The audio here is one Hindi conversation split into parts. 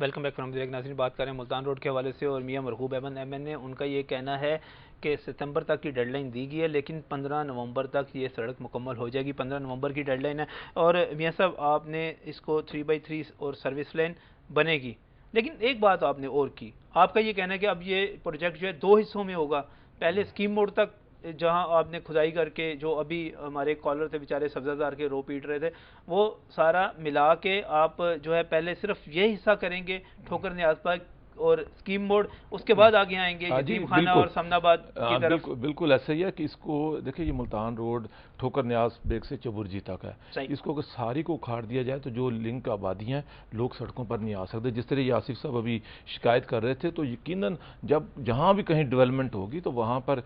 वेलकम बैक फ्रॉम द नाज़रीन, बात करें मुल्तान रोड के हवाले से और मियां मरहूब अहमद एमएन ने उनका ये कहना है कि सितंबर तक की डेडलाइन दी गई है, लेकिन 15 नवंबर तक ये सड़क मुकम्मल हो जाएगी। 15 नवंबर की डेडलाइन है। और मियां साहब, आपने इसको 3x3 और सर्विस लेन बनेगी, लेकिन एक बात आपने और की, आपका ये कहना है कि अब ये प्रोजेक्ट जो है दो हिस्सों में होगा। पहले स्कीम मोड तक जहां आपने खुदाई करके, जो अभी हमारे कॉलर थे बेचारे सब्जादार के रो पीट रहे थे, वो सारा मिला के आप जो है पहले सिर्फ ये हिस्सा करेंगे ठोकर न्याज पार्क और स्कीम मोड, उसके बाद आगे आएंगे जी यतीम खाना बिल्कुल। और समनाबाद की तरफ। बिल्कुल बिल्कुल ऐसा ही है कि इसको देखिए, ये मुल्तान रोड ठोकर न्याज बेग से चबुर्जी तक है। इसको अगर सारी को उखाड़ दिया जाए तो जो लिंक आबादी हैं, लोग सड़कों पर नहीं आ सकते। जिस तरह यासिफ साहब अभी शिकायत कर रहे थे, तो यकीनन जब जहाँ भी कहीं डेवलपमेंट होगी तो वहाँ पर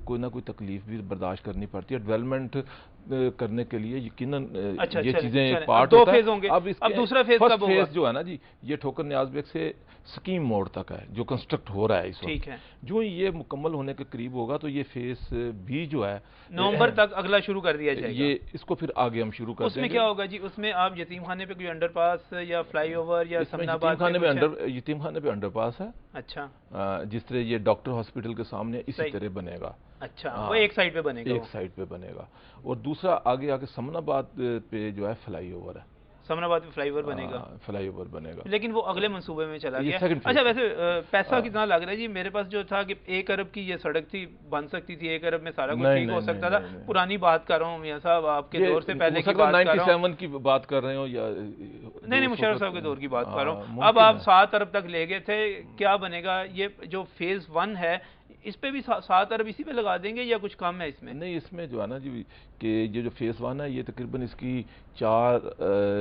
कोई ना कोई तकलीफ भी बर्दाश्त करनी पड़ती है। डेवलपमेंट करने के लिए यकीनन ये चीजें एक पार्ट दो होता फेज है। होंगे। अब दूसरा फेज फर्स्ट कब होगा? फेज जो है ना जी, ये ठोकर न्याज बेग से स्कीम मोड तक है जो कंस्ट्रक्ट हो रहा है इस ठीक वक्त। है। जो ये मुकम्मल होने के करीब होगा तो ये फेज भी जो है नवंबर तक अगला शुरू कर दिया जाएगा। ये इसको फिर आगे हम शुरू कर देंगे। उसमें क्या होगा जी? उसमें आप यतीम खाने पे कोई अंडरपास या फ्लाईओवर या समनाबाद यतीम खाने पे अंडरपास है। अच्छा। जिस तरह ये डॉक्टर हॉस्पिटल के सामने इसी तरह बनेगा। अच्छा, वो एक साइड पे बनेगा। एक साइड पे बनेगा। और दूसरा आगे आगे समनाबाद पे जो है फ्लाईओवर है। समनाबाद में फ्लाईओवर बनेगा। फ्लाईओवर बनेगा, लेकिन वो अगले मंसूबे में चला गया। सेकंड अच्छा, वैसे पैसा कितना लग रहा है जी? मेरे पास जो था कि 1 अरब की ये सड़क थी, बन सकती थी 1 अरब में, सारा कुछ ठीक हो सकता था। पुरानी बात कर रहा हूँ मियां साहब, आपके दौर से पहले की बात कर रहा हूँ। 97 की बात कर रहे हो या नहीं, मुशर्रफ साहब के दौर की बात कर रहा हूँ। अब आप 7 अरब तक ले गए थे, क्या बनेगा? ये जो फेज 1 है, इस पे भी 7 अरब इसी पे लगा देंगे या कुछ कम है इसमें? नहीं, इसमें जो है ना जी कि ये जो फेज 1 है, ये तकरीबन इसकी 4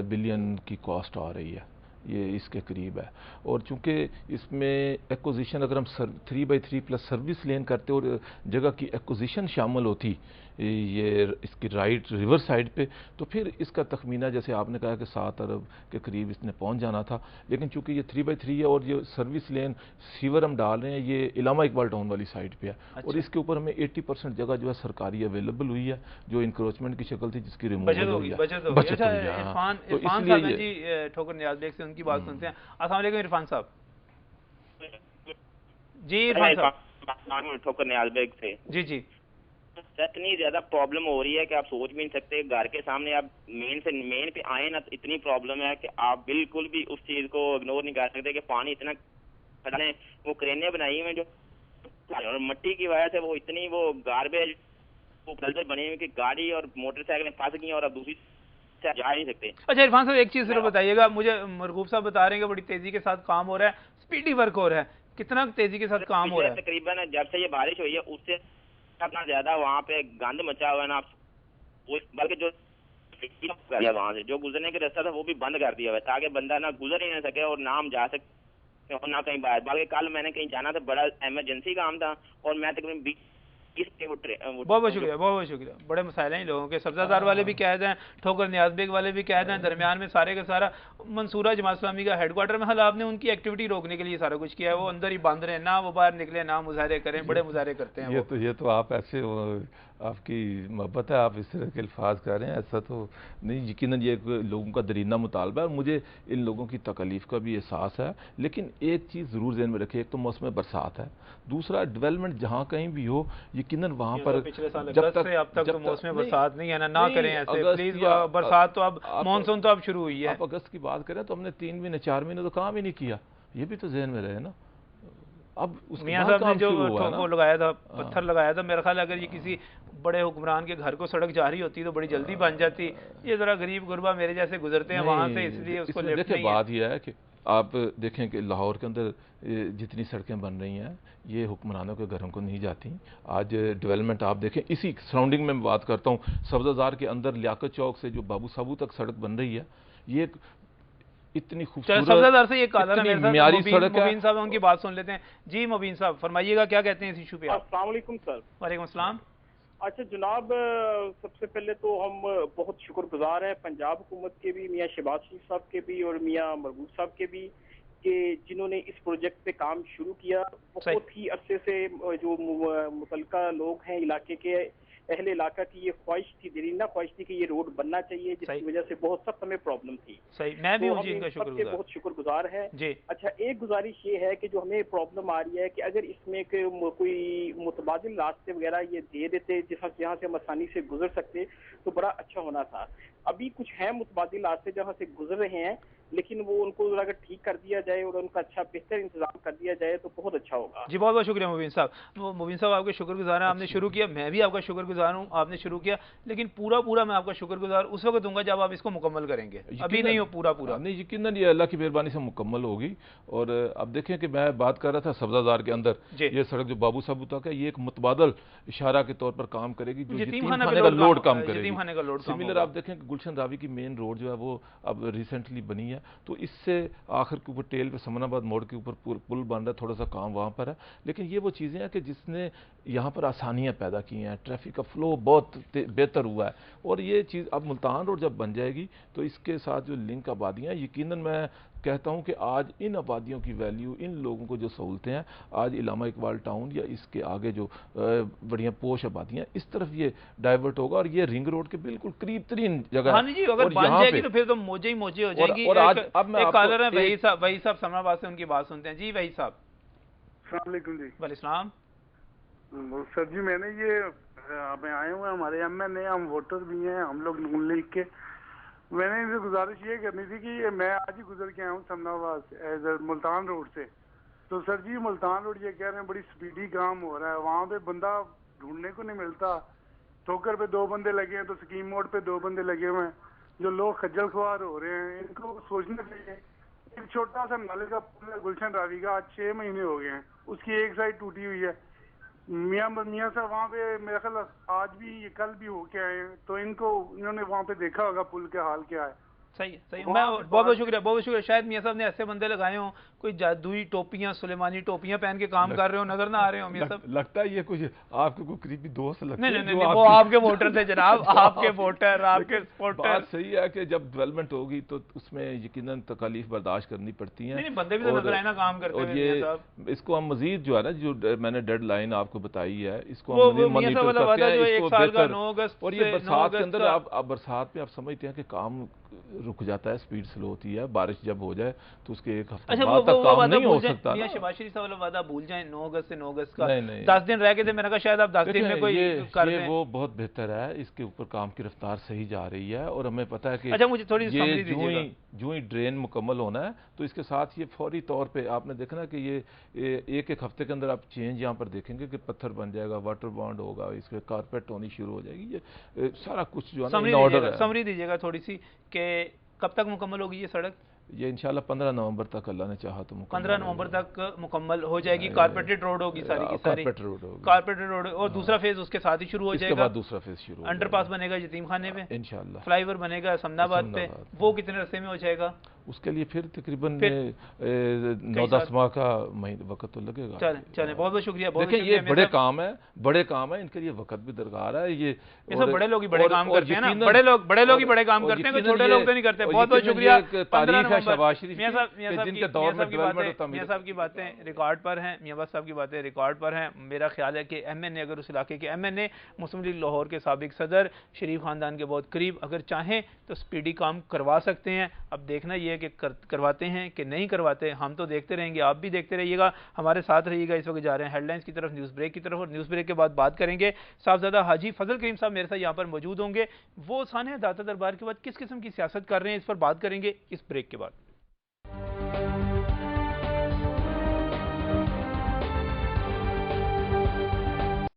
बिलियन की कॉस्ट आ रही है, ये इसके करीब है। और चूंकि इसमें एक्विजिशन अगर हम 3x3 प्लस सर्विस लेन करते और जगह की एक्विजिशन शामिल होती ये इसकी राइट रिवर साइड पे, तो फिर इसका तखमीना जैसे आपने कहा कि 7 अरब के करीब इसने पहुंच जाना था। लेकिन चूंकि ये 3x3 है और ये सर्विस लेन सीवर हम डाल रहे हैं, ये इलामा इकबाल टाउन वाली साइड पे है। अच्छा। और इसके ऊपर हमें 80% जगह जो है सरकारी अवेलेबल हुई है, जो इंक्रोचमेंट की शक्ल थी जिसकी रिमूवल हुई है। बचत हुई है। इरफान साहब जी ठोकर न्याज बेग से, उनकी बात सुनते हैं। अस्सलाम वालेकुम इरफान साहब। जी इरफान साहब, ठोकर न्याज बेग से। जी। इतनी ज्यादा प्रॉब्लम हो रही है कि आप सोच भी नहीं सकते। घर के सामने आप मेन पे आए ना, तो इतनी प्रॉब्लम है कि आप बिल्कुल भी उस चीज को इग्नोर नहीं कर सकते कि पानी इतना खड़ा है। वो क्रेनें बनाई हुई जो और मट्टी की वजह से वो इतनी वो गार्बेज वो दलदल बने हुए कि गाड़ी और मोटरसाइकिलें फंस गई और अब दूसरी जा नहीं सकते। अच्छा इरफान साहब, एक चीज जरूर बताइएगा मुझे, मरगूब साहब बता रहे हैं कि बड़ी तेजी के साथ काम हो रहा है, स्पीडी वर्क हो रहा है, कितना तेजी के साथ काम हो रहा है? तकरीबन जब से ये बारिश हुई है उससे अपना ज्यादा वहाँ पे गंद मचा हुआ है ना, बल्कि जो वहाँ से जो गुजरने का रास्ता था वो भी बंद कर दिया हुआ है, ताकि बंदा ना गुजर ही ना सके और ना हम जा सके और ना कहीं बाहर। बल्कि कल मैंने कहीं जाना था, बड़ा इमरजेंसी काम था और मैं तकरीबन बहुत शुक्रिया। बड़े मसाइल हैं लोगों के। सब्जादार वाले भी कैद हैं, ठोकर न्याज बेग वाले भी कैद हैं, दरमियान में सारे का सारा मंसूरा जमात इस्लामी का हेडक्वार्टर में हाल आपने उनकी एक्टिविटी रोकने के लिए सारा कुछ किया है। वो अंदर ही बंद रहे, ना वो बाहर निकले, ना मुजाहरे करें। बड़े मुजाहरे करते हैं ये तो आप ऐसे आपकी मोहब्बत है, आप इस तरह के अल्फाज कह रहे हैं, ऐसा तो नहीं। यकीनन ये लोगों का दरीना मुतालबा है और मुझे इन लोगों की तकलीफ का भी एहसास है। लेकिन एक चीज़ ज़रूर ज़हन में रखें, एक तो मौसम बरसात है, दूसरा डेवलपमेंट जहाँ कहीं भी हो यकीनन वहाँ पर पिछले साल जब तक तो मौसम बरसात नहीं है ना करें ऐसे प्लीज। बरसात तो अब मानसून तो अब शुरू हुई है। आप अगस्त की बात करें तो हमने 3 महीने 4 महीने तो काम ही नहीं किया, ये भी तो जहन में रहे ना। अब मियां साहब ने जो वो लगाया था, पत्थर लगाया था, मेरा ख्याल अगर ये किसी बड़े हुक्मरान के घर को सड़क जा रही होती तो बड़ी जल्दी बन जाती। ये जरा गरीब गुरबा मेरे जैसे गुजरते हैं वहां से, इसलिए उसको लिफ्ट नहीं है। बात यह है कि आप देखें कि लाहौर के अंदर जितनी सड़कें बन रही हैं ये हुक्मरानों के घरों को नहीं जाती। आज डेवलपमेंट आप देखें, इसी सराउंडिंग में बात करता हूँ, सब्जाजार के अंदर लियाकत चौक से जो बाबू साबू तक सड़क बन रही है, ये इतनी खूबसूरत सब्जादार से ये काला म्यारी सड़क है। मुबीन साहब उनकी बात सुन लेते हैं। जी मुबीन साहब फरमाइएगा, क्या कहते हैं इस इशू पे? अस्सलाम वालेकुम सर। वालेकुम अस्सलाम। अच्छा जनाब, सबसे पहले तो हम बहुत शुक्रगुजार हैं पंजाब हुकूमत के भी, मियां शहबाज शरीफ साहब के भी और मियां मरगूब साहब के भी, कि जिन्होंने इस प्रोजेक्ट पे काम शुरू किया। बहुत ही अरसे से जो मुतलका लोग हैं इलाके के, अहले इलाका की ये ख्वाहिश थी, दिलीना ख्वाहिश थी कि ये रोड बनना चाहिए, जिसकी वजह से बहुत सख्त हमें प्रॉब्लम थी। सही, मैं भी तो हूँ जी, हम इनका सबके शुक्रगुजार बहुत शुक्रगुजार हैं जी। अच्छा, एक गुजारिश ये है कि जो हमें प्रॉब्लम आ रही है कि अगर इसमें कोई मुतबादिल रास्ते वगैरह ये दे देते जहाँ से हम आसानी से गुजर सकते तो बड़ा अच्छा होना था। अभी कुछ हैं मुतबादिल रास्ते जहाँ से गुजर रहे हैं, लेकिन वो उनको अगर ठीक कर दिया जाए और उनका अच्छा बेहतर इंतजाम कर दिया जाए तो बहुत अच्छा होगा। जी बहुत बहुत शुक्रिया मुबीन साहब। मुबीन साहब आपके शुक्रगुजार हैं, आपने शुरू किया, मैं भी आपका शुक्रगुजार हूँ, आपने शुरू किया, लेकिन पूरा मैं आपका शुक्रगुजार उस वक्त दूंगा जब आप इसको मुकम्मल करेंगे, अभी नहीं हो पूरा। नहीं, यकीनन ये अल्लाह की मेहरबानी से मुकम्मल होगी। और अब देखें कि मैं बात कर रहा था सब्जादार के अंदर ये सड़क जो बाबू साहू तक है, ये एक मुतबादल इशारा के तौर पर काम करेगी, जो यतीम खाने का लोड काम करेगी। सिमिलर आप देखें कि गुलशन रावी की मेन रोड जो है वो अब रिसेंटली बनी है, तो इससे आखिर के ऊपर टेल पे समनाबाद मोड़ के ऊपर पुल बन रहा है, थोड़ा सा काम वहाँ पर है। लेकिन ये वो चीज़ें हैं कि जिसने यहाँ पर आसानियाँ पैदा की हैं, ट्रैफिक का फ्लो बहुत बेहतर हुआ है। और ये चीज़ अब मुल्तान रोड जब बन जाएगी तो इसके साथ जो लिंक आबादियाँ, यकीनन मैं कहता हूँ कि आज इन आबादियों की वैल्यू, इन लोगों को जो सहूलतें हैं, आज इलामा इकबाल टाउन या इसके आगे जो बढ़िया पोश आबादियाँ, इस तरफ ये डाइवर्ट होगा और ये रिंग रोड के बिल्कुल करीब तरीन जगह। हाँ जी, अगर बन जाएगी तो फिर तो मोजे ही मोजे हो जाएंगी। और आज अब मैं एक कॉलर है वही साहब समनाबाद से, उनकी बात सुनते हैं। जी वही साहब। अस्सलाम वालेकुम जी। वालेकुम सर जी, मैंने ये हमें आए हुए हमारे MNA, हम वोटर भी हैं, हम लोग नून लीग के। मैंने इनसे गुजारिश ये करनी थी कि मैं आज ही गुजर के आया हूँ समनाबाद मुल्तान रोड से। तो सर जी, मुल्तान रोड ये कह रहे हैं बड़ी स्पीडी काम हो रहा है, वहाँ पे बंदा ढूंढने को नहीं मिलता। ठोकर पे 2 बंदे लगे हैं तो स्कीम मोड पे 2 बंदे लगे हुए हैं। जो लोग खज्जल खुआर हो रहे हैं, इनको सोचना चाहिए। एक छोटा सा नाले का पुल है गुलशन रावी का, आज 6 महीने हो गए हैं, उसकी एक साइड टूटी हुई है। मियाँ साहब वहाँ पे मेरा ख्याल आज भी कल भी होके आए हैं, तो इन्होंने वहाँ पे देखा होगा पुल के हाल क्या है। सही मैं बहुत शुक्रिया। शायद मियाँ साहब ने ऐसे बंदे लगाए हों, कोई जादुई टोपियां, सुलेमानी टोपियां पहन के काम कर रहे हो, नजर ना आ रहे हो मियाँ साहब। लगता है ये कुछ आपके कोई करीबी दोस्त लगते हैं। नहीं, वो आपके वोटर थे जनाब, आपके वोटर, आपके सपोर्टर। बात सही है कि जब डेवलपमेंट होगी तो उसमें यकीनन तकलीफ बर्दाश्त करनी पड़ती है। बंदे भी तो नजर आए ना काम करते हुए। ये इसको हम मजीद जो है ना, जो मैंने डेडलाइन आपको बताई है, इसको हम मजीद मॉनिटर करते हैं, इसको बेहतर। 9 अगस्त और ये बरसात के अंदर आप बरसात में आप समझते हैं कि काम रुक जाता है, स्पीड स्लो होती है। बारिश जब हो जाए तो उसके एक हफ्ते बाद तक काम नहीं हो सकता। मियां शहबाज शरीफ साहब वाला वादा भूल जाएं, 9 अगस्त से 9 अगस्त का 10 दिन रह गए थे। मैंने कहा शायद आप 10 दिन में कोई कर दें। वो बहुत बेहतर है, इसके ऊपर काम की रफ्तार सही जा रही है। और हमें पता है कि अच्छा, मुझे थोड़ी ये जो ही ड्रेन मुकम्मल होना है तो इसके साथ ये फौरी तौर पे आपने देखना कि ये एक हफ्ते के अंदर आप चेंज यहाँ पर देखेंगे कि पत्थर बन जाएगा, वाटर बॉन्ड होगा, इसके कारपेट होनी शुरू हो जाएगी। ये सारा कुछ जो है ना ऑर्डर है। समरी दीजिएगा थोड़ी सी कि कब तक मुकम्मल होगी ये सड़क? ये इंशाल्लाह 15 नवंबर तक अल्लाह ने चाहा तो 15 नवंबर तक मुकम्मल हो जाएगी। कारपेटेड रोड होगी सारी की सारी, कारपेटेड रोड। और दूसरा फेज उसके साथ ही शुरू हो जाएगा। इसके बाद दूसरा फेज शुरू, अंडरपास बनेगा यतीम खाने पे इंशाल्लाह, फ्लाईओवर बनेगा समनाबाद पे। वो कितने रस्ते में हो जाएगा? उसके लिए फिर तकरीबन 9-10 माह का वक्त तो लगेगा। चले बहुत बहुत शुक्रिया। देखिए ये बड़े काम है, इनके लिए वक्त भी दरकार है। ये सब बड़े लोग ही बड़े काम करते हैं ना, बड़े लोग ही बड़े काम करते हैं, छोटे लोग तो नहीं करते। बहुत बहुत शुक्रिया। मियां साहब की बातें रिकॉर्ड पर हैं, मियां साहब की बातें रिकॉर्ड पर हैं। मेरा ख्याल है कि MNA, अगर उस इलाके के MNA मुस्लिम लीग लाहौर के साबिक सदर, शरीफ खानदान के बहुत करीब, अगर चाहें तो स्पीडी काम करवा सकते हैं। अब देखना यह कि करवाते हैं कि नहीं करवाते। हम तो देखते रहेंगे, आप भी देखते रहिएगा, हमारे साथ रहिएगा। इस वक्त जा रहे हैं हेडलाइंस की तरफ, न्यूज़ ब्रेक की तरफ, और न्यूज़ ब्रेक के बाद बात करेंगे। साहबजादा हाजी फजल करीम साहब मेरे साथ यहाँ पर मौजूद होंगे। वो सानिया दाता दरबार के बाद किस किस्म की सियासत कर रहे हैं, इस पर बात करेंगे इस ब्रेक के बाद।